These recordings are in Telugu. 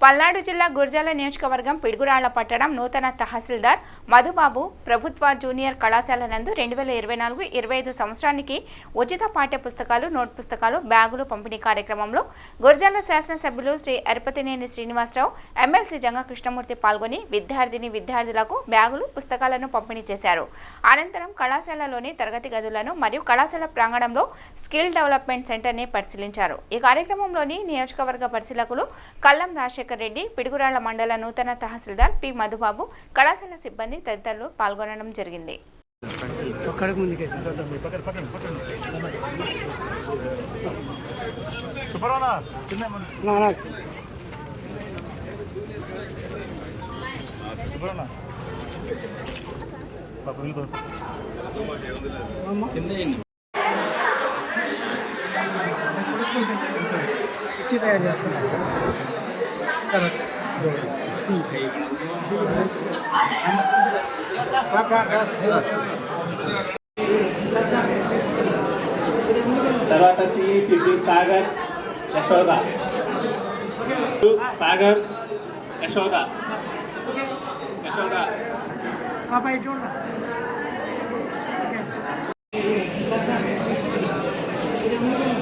పల్నాడు జిల్లా గుర్జాల నియోజకవర్గం పిడుగురాళ్ల పట్టణం నూతన తహసీల్దార్ మధుబాబు ప్రభుత్వ జూనియర్ కళాశాల నందు 2024-25 సంవత్సరానికి ఉచిత పాఠ్య పుస్తకాలు, నోట్ పుస్తకాలు, బ్యాగులు పంపిణీ కార్యక్రమంలో గుర్జాల శాసనసభ్యులు శ్రీ అరిపతినేని శ్రీనివాసరావు, ఎమ్మెల్సీ జంగా కృష్ణమూర్తి పాల్గొని విద్యార్థులకు బ్యాగులు, పుస్తకాలను పంపిణీ చేశారు. అనంతరం కళాశాలలోని తరగతి గదులను మరియు కళాశాల ప్రాంగణంలో స్కిల్ డెవలప్మెంట్ సెంటర్ని పరిశీలించారు. ఈ కార్యక్రమంలోని నియోజకవర్గ పరిశీలకులు కల్లం రాజశేఖర్ రెడ్డి, పిడుగురాళ్ల మండల నూతన తహసీల్దార్ పి మధుబాబు, కళాశాల సిబ్బంది తదితరులు పాల్గొనడం జరిగింది. తర్వాత సిఈసిపి సాగర్ యశోద, సాగర్ యశోద యశోద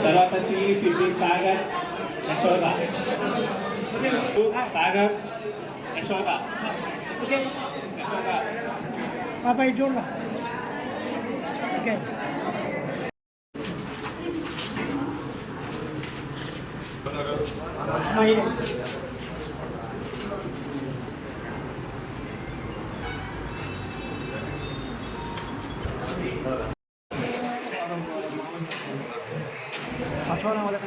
తర్వాత సిఈసిపి సాగర్ యశోద, సాగర్ యశోద యశోద బాబాయ్ చూడరా. ఓకే सचिवालय वाले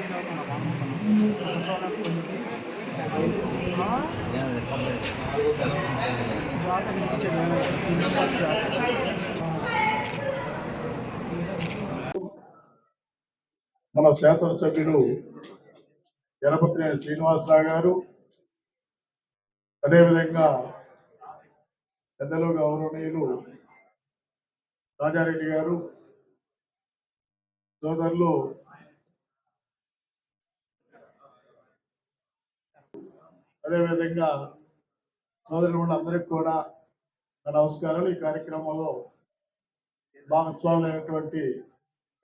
మన శాసనసభ్యులు ఎరపతినేని శ్రీనివాసరావు గారు, అదేవిధంగా పెద్దలు గౌరవనీయులు రాజారెడ్డి గారు, సోదరులు అదేవిధంగా సోదరులందరికీ కూడా నమస్కారాలు. ఈ కార్యక్రమంలో భాగస్వాములైనటువంటి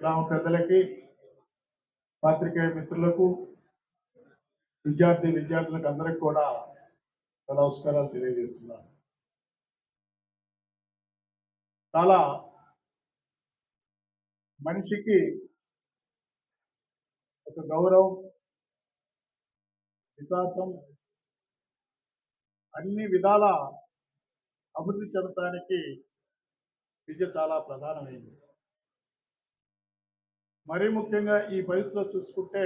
గ్రామ పెద్దలకి, పాత్రికేయ మిత్రులకు, విద్యార్థులకు అందరికీ కూడా నమస్కారాలు తెలియజేస్తున్నాను. చాలా మనిషికి ఒక గౌరవం, వికాసం, అన్ని విధాల అభివృద్ధి చెందడానికి విద్య చాలా ప్రధానమైంది. మరీ ముఖ్యంగా ఈ పరిస్థితిలో చూసుకుంటే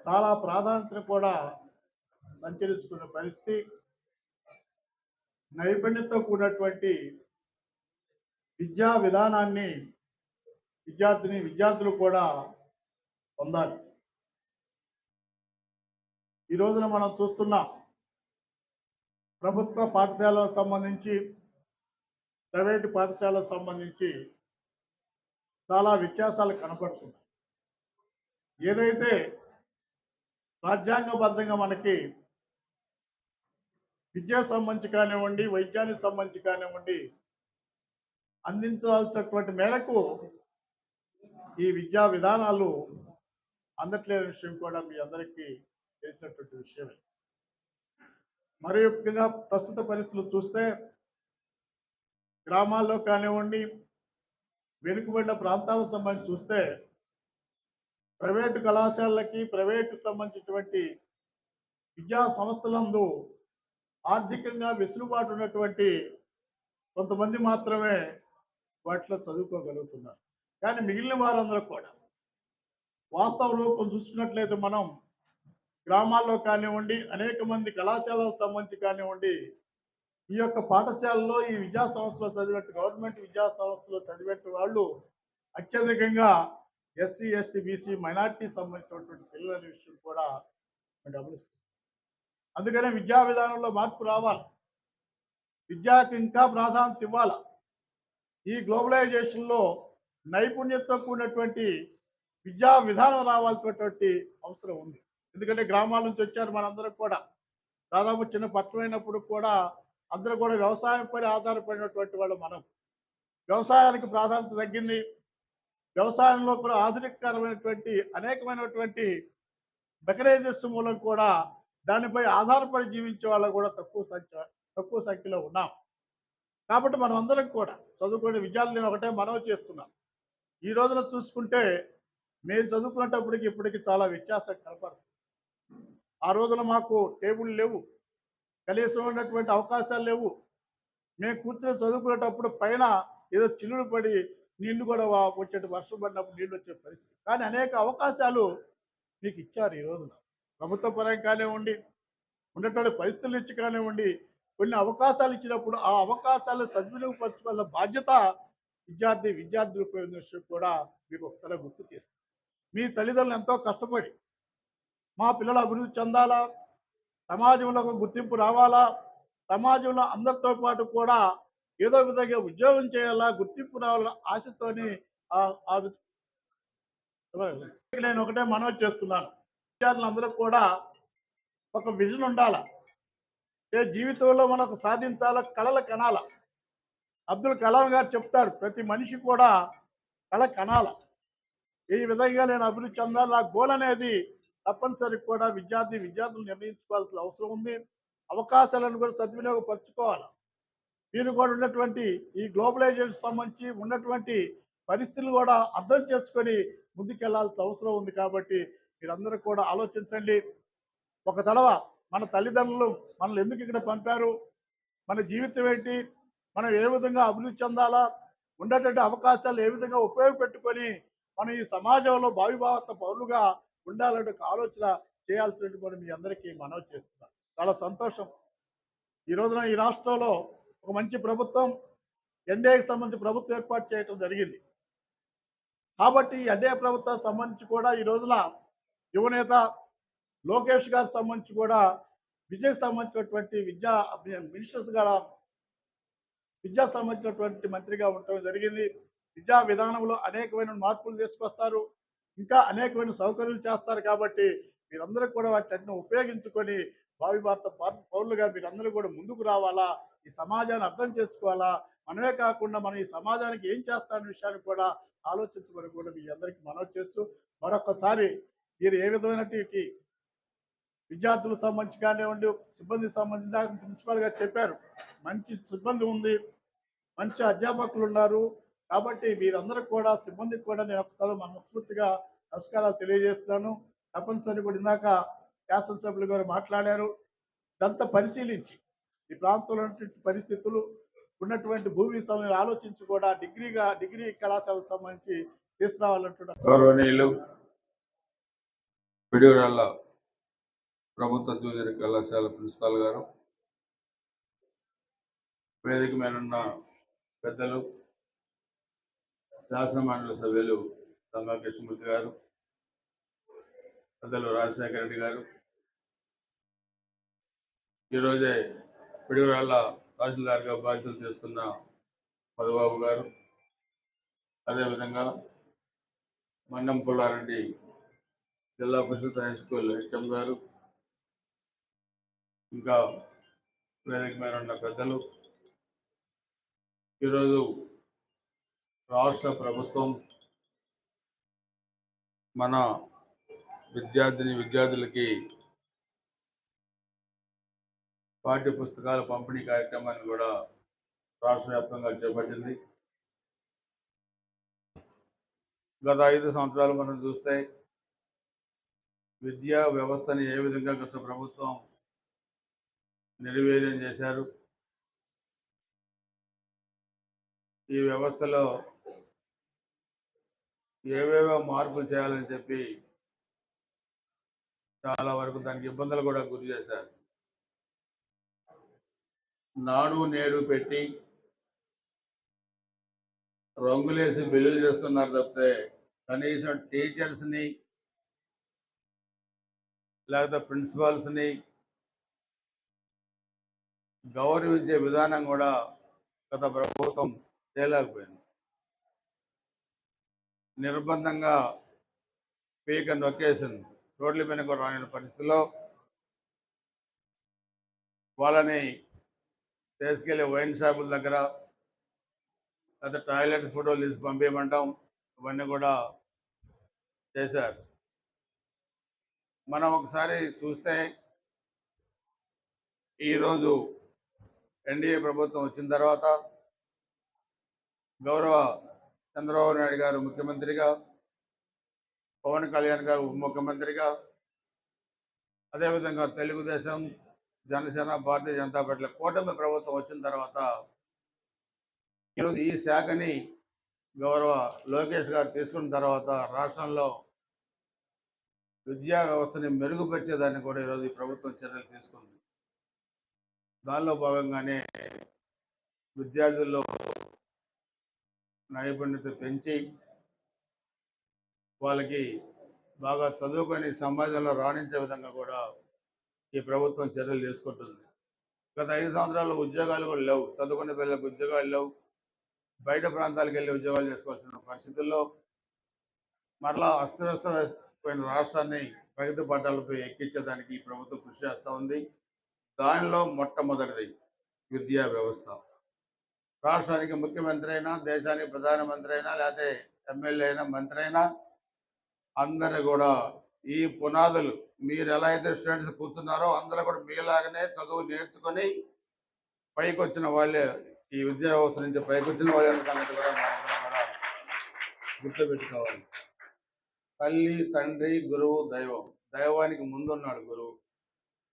చాలా ప్రాధాన్యతను కూడా సంచరించుకునే పరిస్థితి, నైపుణ్యంతో కూడినటువంటి విద్యా విధానాన్ని విద్యార్థులు కూడా పొందాలి. ఈ రోజున మనం చూస్తున్నాం, ప్రభుత్వ పాఠశాలకు సంబంధించి, ప్రైవేటు పాఠశాలకు సంబంధించి చాలా వ్యత్యాసాలు కనపడుతున్నాయి. ఏదైతే రాజ్యాంగబద్ధంగా మనకి విద్యకు సంబంధించి కానివ్వండి, వైద్యానికి సంబంధించి కానివ్వండి, అందించాల్సినటువంటి మేరకు ఈ విద్యా విధానాలు అందట్లేని విషయం కూడా మీ అందరికీ తెలిసినటువంటి విషయమే. మరి ముఖ్యంగా ప్రస్తుత పరిస్థితులు చూస్తే గ్రామాల్లో కానివ్వండి, వెనుకబడిన ప్రాంతాలకు సంబంధించి చూస్తే ప్రైవేటు కళాశాలలకి, ప్రైవేటు సంబంధించినటువంటి విద్యా సంస్థలందు ఆర్థికంగా వెసులుబాటు ఉన్నటువంటి కొంతమంది మాత్రమే వాటిలో చదువుకోగలుగుతున్నారు. కానీ మిగిలిన వారందరూ కూడా వాస్తవ రూపం చూసుకున్నట్లయితే మనం గ్రామాల్లో కానివ్వండి, అనేక మంది కళాశాలకు సంబంధించి కానివ్వండి, ఈ యొక్క పాఠశాలలో, ఈ విద్యా సంస్థలో చదివేట్టు, గవర్నమెంట్ విద్యా సంస్థలో చదివేట్టు వాళ్ళు అత్యధికంగా ఎస్సీ, ఎస్టీ, బీసీ, మైనార్టీ సంబంధించినటువంటి పిల్లల విషయం కూడా మనం గమనిస్తాం. అందుకనే విద్యా విధానంలో మార్పు రావాలి, విద్యకు ఇంకా ప్రాధాన్యత ఇవ్వాలి. ఈ గ్లోబలైజేషన్లో నైపుణ్యంతో కూడినటువంటి విద్యా విధానం రావాల్సినటువంటి అవసరం ఉంది. ఎందుకంటే గ్రామాల నుంచి వచ్చారు మనందరం కూడా. దాదాపు చిన్న పట్టణమైనప్పుడు కూడా అందరూ కూడా వ్యవసాయంపై ఆధారపడినటువంటి వాళ్ళు మనం. వ్యవసాయానికి ప్రాధాన్యత తగ్గింది. వ్యవసాయంలో కూడా ఆధునికరమైనటువంటి అనేకమైనటువంటి మెకనైజేషన్ మూలం కూడా దానిపై ఆధారపడి జీవించే వాళ్ళు కూడా తక్కువ సంఖ్యలో ఉన్నాం. కాబట్టి మనం అందరం కూడా చదువుకునే విద్యార్థులు నేను ఒకటే మనవి చేస్తున్నాను. ఈ రోజున చూసుకుంటే మేము చదువుకునేటప్పటికి ఇప్పటికి చాలా వ్యత్యాసం కనపడుతుంది. ఆ రోజున మాకు టేబుల్ లేవు, కనీసం ఉన్నటువంటి అవకాశాలు లేవు. మేము కూర్చొని చదువుకునేటప్పుడు పైన ఏదో చిల్లులు పడి నీళ్లు కూడా వచ్చేటి, వర్షం పడినప్పుడు నీళ్ళు వచ్చే పరిస్థితి. కానీ అనేక అవకాశాలు మీకు ఇచ్చారు ఈ రోజున. ప్రభుత్వ పరంగా కానివ్వండి, ఉన్నటువంటి పరిస్థితుల నుంచి కానివ్వండి, కొన్ని అవకాశాలు ఇచ్చినప్పుడు ఆ అవకాశాలను సద్వినియోగపరచుకోవాల్సిన బాధ్యత విద్యార్థులకు విషయం కూడా మీకు ఒకసారి గుర్తు చేస్తాను. మీ తల్లిదండ్రులు ఎంతో కష్టపడి మా పిల్లలు అభివృద్ధి చెందాలా, సమాజంలో ఒక గుర్తింపు రావాలా, సమాజంలో అందరితో పాటు కూడా ఏదో విధంగా ఉద్యోగం చేయాలా, గుర్తింపు రావాలా ఆశతోని నేను ఒకటే మనవి చేస్తున్నాను. విద్యార్థులందరూ కూడా ఒక విజన్ ఉండాలా. జీవితంలో మనకు సాధించాలా, కళలు కనాల. అబ్దుల్ కలాం గారు చెప్తాడు, ప్రతి మనిషి కూడా కళ కనాల. ఈ విధంగా నేను అభివృద్ధి చెందాలి, నా గోల్ అనేది తప్పనిసరి కూడా విద్యార్థులు నిర్ణయించుకోవాల్సిన అవసరం ఉంది. అవకాశాలను కూడా సద్వినియోగపరచుకోవాలి. మీరు కూడా ఉన్నటువంటి ఈ గ్లోబలైజేషన్ సంబంధించి ఉన్నటువంటి పరిస్థితులు కూడా అర్థం చేసుకొని ముందుకెళ్లాల్సిన అవసరం ఉంది. కాబట్టి మీరందరూ కూడా ఆలోచించండి. ఒక తడవ మన తల్లిదండ్రులు మనల్ని ఎందుకు ఇక్కడ పంపారు, మన జీవితం ఏంటి, మనం ఏ విధంగా అభివృద్ధి చెందాలా, ఉండేటువంటి అవకాశాలు ఏ విధంగా ఉపయోగపెట్టుకొని మనం ఈ సమాజంలో భావిభారత పౌరులుగా ఉండాలనే ఆలోచన చేయాల్సినటువంటి మీ అందరికీ మనవి చేస్తున్నాను. చాలా సంతోషం. ఈ రోజున ఈ రాష్ట్రంలో ఒక మంచి ప్రభుత్వం, ఎన్డీఏకి సంబంధించి ప్రభుత్వం ఏర్పాటు చేయడం జరిగింది. కాబట్టి ఎన్డీఏ ప్రభుత్వానికి సంబంధించి కూడా ఈ రోజున యువనేత లోకేష్ గారికి సంబంధించి కూడా విద్యకు సంబంధించినటువంటి విద్యా సంబంధించినటువంటి మంత్రిగా ఉండటం జరిగింది. విద్యా విధానంలో అనేకమైన మార్పులు తీసుకొస్తారు, ఇంకా అనేకమైన సౌకర్యాలు చేస్తారు. కాబట్టి మీరందరూ కూడా వాటిని ఉపయోగించుకొని భావి భారత పౌరులుగా మీరందరూ కూడా ముందుకు రావాలా, ఈ సమాజాన్ని అర్థం చేసుకోవాలా. మనమే కాకుండా మనం ఈ సమాజానికి ఏం చేస్తామనే విషయాన్ని కూడా ఆలోచించుకొని కూడా మీ అందరికీ మనవి చేస్తూ, మరొకసారి మీరు ఏ విధమైనటువంటి విద్యార్థులకు సంబంధించి కానివ్వండి, సిబ్బందికి సంబంధించి ప్రిన్సిపాల్ గారు చెప్పారు, మంచి సిబ్బంది ఉంది, మంచి అధ్యాపకులు ఉన్నారు. కాబట్టి మీరందరూ కూడా సిబ్బందికి కూడా నేను ఒకసారి మనస్ఫూర్తిగా నమస్కారాలు తెలియజేస్తున్నాను. తప్పనిసరి కూడా ఇందాక శాసనసభ్యులు గారు మాట్లాడారు. ఇదంతా పరిశీలించి ఈ ప్రాంతంలో పరిస్థితులు ఉన్నటువంటి భూమి సమయం ఆలోచించి కూడా డిగ్రీ కళాశాలకు సంబంధించి తీసుకురావాలంటున్నారు. గౌరవనీయులు పిడిగురాళ్ళ ప్రభుత్వ జూనియర్ కళాశాల ప్రిన్సిపాల్ గారు, వేదిక మీద ఉన్న పెద్దలు, శాసన మండలి సభ్యులు తంగా కృష్ణమూర్తి గారు, పెద్దలు రాజశేఖర రెడ్డి గారు, ఈరోజే పిడిగురాళ్ళ తహసీల్దార్గా బాధ్యతలు తీసుకున్న మధుబాబు గారు, అదేవిధంగా మన్నం పుల్లారెడ్డి జిల్లా పరిషత్ హై స్కూల్ హెచ్ఎం గారు, ఇంకా వేదిక మీద ఉన్న పెద్దలు, ఈరోజు రాష్ట్ర ప్రభుత్వం మన విద్యార్థులకి పాఠ్య పుస్తకాల పంపిణీ కార్యక్రమాన్ని కూడా రాష్ట్ర వ్యాప్తంగా చేపట్టింది. గత 5 సంవత్సరాలు మనం చూస్తే విద్యా వ్యవస్థని ఏ విధంగా గత ప్రభుత్వం నిర్వీర్యం చేశారు, ఈ వ్యవస్థలో ఏవేవో మార్పులు చేయాలని చెప్పి చాలా వరకు దానికి ఇబ్బందులు కూడా గురి చేశారు. నాడు నేడు పెట్టి రంగులేసి బిల్లులు చేస్తున్నారు తప్పితే కనీసం టీచర్స్ని లేకపోతే ప్రిన్సిపాల్స్ని గౌరవించే విధానం కూడా గత ప్రభుత్వం చేయలేకపోయింది. నిర్బంధంగా పీక నొక్కేసింది. రోడ్ల మీద కూడా రాని పరిస్థితిలో వాళ్ళని తీసుకెళ్లి వైన్ షాపుల దగ్గర లేదా టాయిలెట్ ఫోటోలు తీసి పంపించమంటాం, ఇవన్నీ కూడా చేశారు. మనం ఒకసారి చూస్తే ఈరోజు ఎన్డీఏ ప్రభుత్వం వచ్చిన తర్వాత గౌరవ చంద్రబాబు నాయుడు గారు ముఖ్యమంత్రిగా, పవన్ కళ్యాణ్ గారు ఉప ముఖ్యమంత్రిగా, అదేవిధంగా తెలుగుదేశం, జనసేన, భారతీయ జనతా పార్టీల కూటమి ప్రభుత్వం వచ్చిన తర్వాత ఈరోజు ఈ శాఖని గౌరవ లోకేష్ గారు తీసుకున్న తర్వాత రాష్ట్రంలో విద్యా వ్యవస్థని మెరుగుపరిచేదాన్ని కూడా ఈరోజు ఈ ప్రభుత్వం చర్యలు తీసుకుంది. దానిలో భాగంగానే విద్యార్థుల్లో నైపుణ్యత పెంచి వాళ్ళకి బాగా చదువుకొని సమాజంలో రాణించే విధంగా కూడా ఈ ప్రభుత్వం చర్యలు తీసుకుంటుంది. గత 5 సంవత్సరాల్లో ఉద్యోగాలు కూడా లేవు, చదువుకునే పిల్లలకు ఉద్యోగాలు లేవు, బయట ప్రాంతాలకు వెళ్ళి ఉద్యోగాలు చేసుకోవాల్సిన పరిస్థితుల్లో మరలా అస్తవ్యస్తమైన రాష్ట్రాన్ని ప్రగతి పట్టాలపై ఎక్కించేదానికి ఈ ప్రభుత్వం కృషి చేస్తూ ఉంది. దానిలో మొట్టమొదటిది విద్యా వ్యవస్థ. రాష్ట్రానికి ముఖ్యమంత్రి అయినా, దేశానికి ప్రధానమంత్రి అయినా, లేకపోతే ఎమ్మెల్యే అయినా, మంత్రి అయినా అందరూ కూడా ఈ పునాదులు మీరు ఎలా అయితే స్టూడెంట్స్ కూర్చున్నారో అందరూ కూడా మీలాగనే చదువు నేర్చుకొని పైకి వచ్చిన వాళ్ళే, ఈ విద్యా వ్యవస్థ నుంచి పైకి వచ్చిన వాళ్ళే అనే సంగతి కూడా మనందరం కూడా గుర్తుపెట్టుకోవాలి. తల్లి, తండ్రి, గురువు, దైవం. దైవానికి ముందున్నాడు గురువు.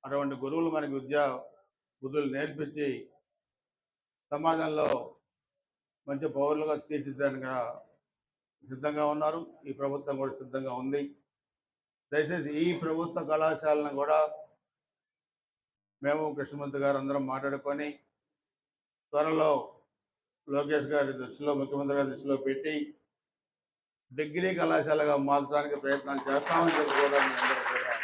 అటువంటి గురువులు మనకి విద్యా బుద్ధులు నేర్పించి సమాజంలో మంచి పౌరులుగా తీర్చిదిద్దడానికి సిద్ధంగా ఉన్నారు. ఈ ప్రభుత్వం కూడా సిద్ధంగా ఉంది. దయచేసి ఈ ప్రభుత్వ కళాశాలను కూడా మేము కృష్ణమూర్తి గారు అందరం మాట్లాడుకొని త్వరలో లోకేష్ గారి దృష్టిలో, ముఖ్యమంత్రి గారి దృష్టిలో పెట్టి డిగ్రీ కళాశాలగా మార్చడానికి ప్రయత్నాలు చేస్తామని చెప్పి కూడా మీ అందరూ కూడా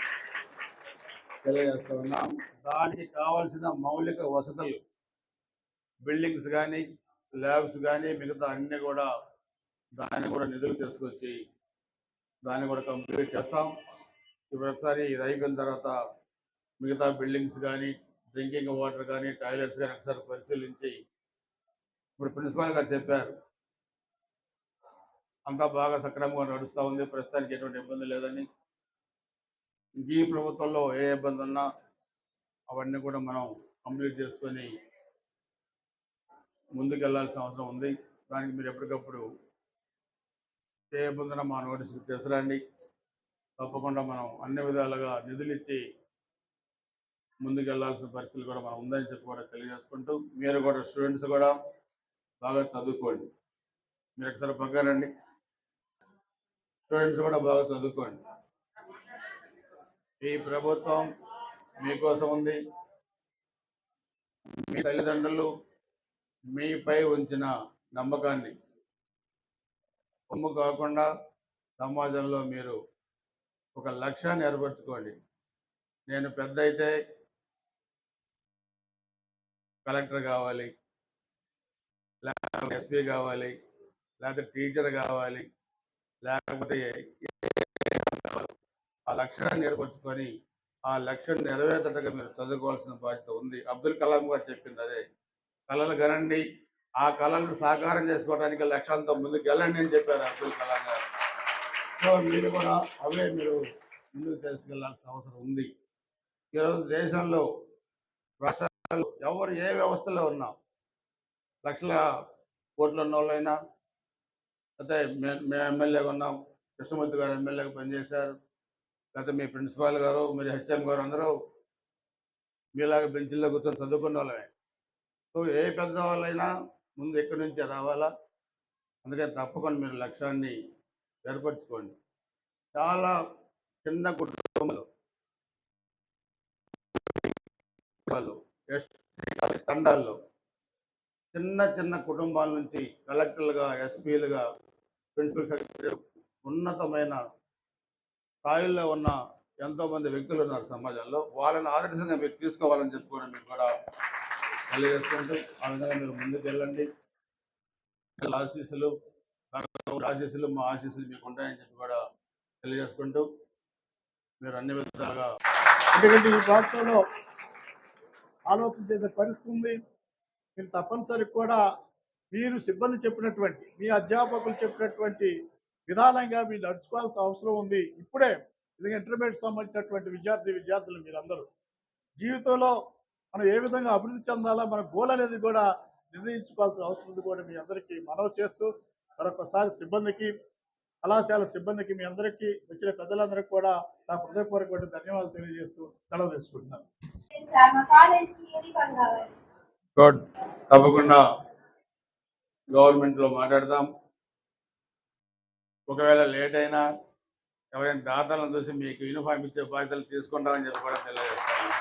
తెలియజేస్తూ ఉన్నాం. దానికి కావాల్సిన మౌలిక వసతులు, బిల్డింగ్స్ కానీ, ల్యాబ్స్ కానీ, మిగతా అన్నీ కూడా దాన్ని కూడా నిధులు తీసుకొచ్చి దాన్ని కూడా కంప్లీట్ చేస్తాం. ఇప్పుడు ఒకసారి ఇది అయిపోయిన తర్వాత మిగతా బిల్డింగ్స్ కానీ, డ్రింకింగ్ వాటర్ కానీ, టాయిలెట్స్ కానీ ఒకసారి పరిశీలించి, ఇప్పుడు ప్రిన్సిపాల్ గారు చెప్పారు అంతా బాగా సక్రమంగా నడుస్తూ ఉంది, ప్రస్తుతానికి ఎటువంటి ఇబ్బంది లేదని. ఈ ప్రభుత్వంలో ఏ ఇబ్బంది ఉన్నా అవన్నీ కూడా మనం కంప్లీట్ చేసుకొని ముందుకు వెళ్ళాల్సిన అవసరం ఉంది. దానికి మీరు ఎప్పటికప్పుడు ఏ ఇబ్బంది ఉన్నా మా నోటీసుకు తీసుకురండి. తప్పకుండా మనం అన్ని విధాలుగా నిధులు ఇచ్చి ముందుకు వెళ్ళాల్సిన పరిస్థితులు కూడా మనం ఉందని చెప్పి కూడా తెలియజేసుకుంటూ, మీరు కూడా స్టూడెంట్స్ కూడా బాగా చదువుకోండి. మీరు ఒకసారి పక్కనండి, స్టూడెంట్స్ కూడా బాగా చదువుకోండి. ఈ ప్రభుత్వం మీకోసం ఉంది. మీ తల్లిదండ్రులు మీపై ఉంచిన నమ్మకాన్ని కొమ్ము కాకుండా సమాజంలో మీరు ఒక లక్ష్యాన్ని ఏర్పరచుకోండి. నేను పెద్ద అయితే కలెక్టర్ కావాలి, లేకపోతే ఎస్పీ కావాలి, లేకపోతే టీచర్ కావాలి, లేకపోతే ఆ లక్ష్యాన్ని ఏర్పరచుకొని ఆ లక్ష్యం నెరవేర్చటగా మీరు చదువుకోవాల్సిన బాధ్యత ఉంది. అబ్దుల్ కలాం గారు చెప్పింది అదే, కళలు కనండి, ఆ కళలను సాకారం చేసుకోవడానికి లక్ష్యాలతో ముందుకు వెళ్ళండి అని చెప్పారు అబ్దుల్ కలాం గారు. సో మీరు కూడా అవే మీరు ముందుకు తీసుకెళ్లాల్సిన అవసరం ఉంది. ఈరోజు దేశంలో, రాష్ట్రాల్లో ఎవరు ఏ వ్యవస్థలో ఉన్నా, లక్షల కోట్లు ఉన్న వాళ్ళైనా, అయితే మేము ఎమ్మెల్యేగా ఉన్నాం, కృష్ణమూర్తి గారు ఎమ్మెల్యేగా పనిచేశారు, లేకపోతే మీ ప్రిన్సిపాల్ గారు, మీరు హెచ్ఎం గారు అందరూ మీలాగా బెంచ్ల్లో కూర్చొని చదువుకున్న వాళ్ళమే. సో ఏ పెద్దవాళ్ళైనా ముందు ఎక్కడి నుంచే రావాలా. అందుకే తప్పకుండా మీరు లక్ష్యాన్ని ఏర్పరచుకోండి. చాలా చిన్న కుటుంబాలు, తండాల్లో చిన్న చిన్న కుటుంబాల నుంచి కలెక్టర్లుగా, ఎస్పీలుగా, ప్రిన్సిపల్ సెక్రటరీ ఉన్నతమైన స్థాయిల్లో ఉన్న ఎంతోమంది వ్యక్తులు ఉన్నారు సమాజంలో. వాళ్ళని ఆదర్శంగా మీరు తీసుకోవాలని చెప్పి కూడా మీరు కూడా తెలియజేసుకుంటూ ఆ విధంగా మీరు ముందుకు వెళ్ళండి. ఆశీస్సులు మా ఆశీస్సులు మీకు ఉంటాయని చెప్పి కూడా తెలియజేసుకుంటూ మీరు అన్ని విధాలుగా ఎందుకంటే ఈ ప్రాంతంలో ఆలోచన చేసే పరిస్థితి ఉంది. మీరు తప్పనిసరి కూడా మీరు సిబ్బంది చెప్పినటువంటి మీ అధ్యాపకులు చెప్పినటువంటి విధానంగా మీరు నడుచుకోవాల్సిన అవసరం ఉంది. ఇప్పుడే ఇది ఇంటర్మీడియట్ సంబంధించినటువంటి విద్యార్థులు మీరందరూ జీవితంలో మనం ఏ విధంగా అభివృద్ధి చెందాలా, మన గోల్ అనేది కూడా నిర్ణయించుకోవాల్సిన అవసరం ఉంది కూడా మీ అందరికీ మనవి చేస్తూ మరొకసారి సిబ్బందికి, కళాశాల సిబ్బందికి, మీ అందరికీ వచ్చిన పెద్దలందరికీ కూడా నా హృదయపూర్వక ధన్యవాదాలు తెలియజేస్తూ సెలవు తీసుకుంటున్నాను. గుడ్, తప్పకుండా గవర్నమెంట్లో మాట్లాడదాం. ఒకవేళ లేట్ అయినా ఎవరైనా దాతలను చూసి మీకు యూనిఫామ్ ఇచ్చే బాధ్యతలు తీసుకుంటామని చెప్పి కూడా తెలియజేస్తాను.